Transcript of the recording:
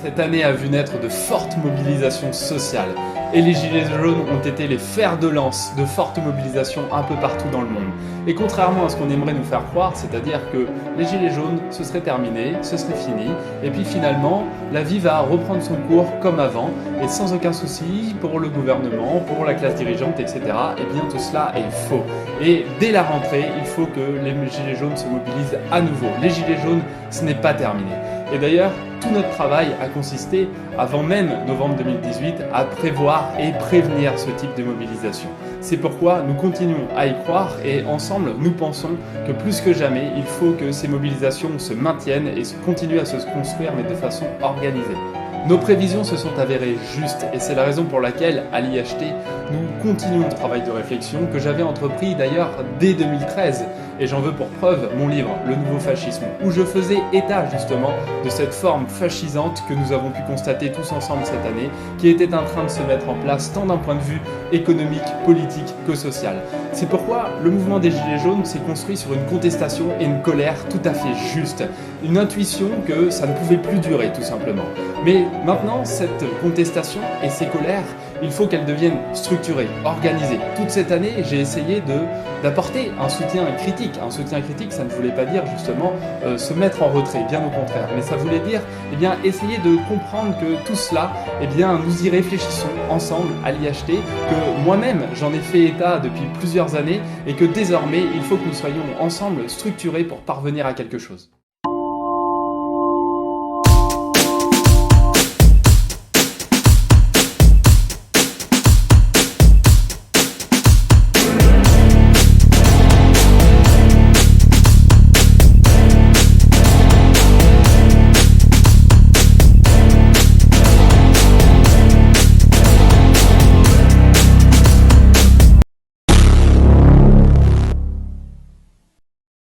Cette année a vu naître de fortes mobilisations sociales et les Gilets jaunes ont été les fers de lance de fortes mobilisations un peu partout dans le monde. Et contrairement à ce qu'on aimerait nous faire croire, c'est-à-dire que les Gilets jaunes, ce serait terminé, ce serait fini, et puis finalement, la vie va reprendre son cours comme avant, et sans aucun souci pour le gouvernement, pour la classe dirigeante, etc. Et bien tout cela est faux. Et dès la rentrée, il faut que les Gilets jaunes se mobilisent à nouveau. Les Gilets jaunes, ce n'est pas terminé. Et d'ailleurs, tout notre travail a consisté, avant même novembre 2018, à prévoir et prévenir ce type de mobilisation. C'est pourquoi nous continuons à y croire et ensemble, nous pensons que plus que jamais, il faut que ces mobilisations se maintiennent et continuent à se construire, mais de façon organisée. Nos prévisions se sont avérées justes et c'est la raison pour laquelle, à l'IHT, nous continuons le travail de réflexion que j'avais entrepris d'ailleurs dès 2013. Et j'en veux pour preuve mon livre, Le Nouveau Fascisme, où je faisais état justement de cette forme fascisante que nous avons pu constater tous ensemble cette année, qui était en train de se mettre en place tant d'un point de vue économique, politique que social. C'est pourquoi le mouvement des Gilets jaunes s'est construit sur une contestation et une colère tout à fait juste. Une intuition que ça ne pouvait plus durer tout simplement. Mais maintenant, cette contestation et ces colères, il faut qu'elles deviennent structurées, organisées. Toute cette année, j'ai essayé d'apporter un soutien critique. Un soutien critique, ça ne voulait pas dire justement se mettre en retrait, bien au contraire. Mais ça voulait dire essayer de comprendre que tout cela, nous y réfléchissons ensemble à l'IHT, que moi-même j'en ai fait état depuis plusieurs années et que désormais, il faut que nous soyons ensemble structurés pour parvenir à quelque chose.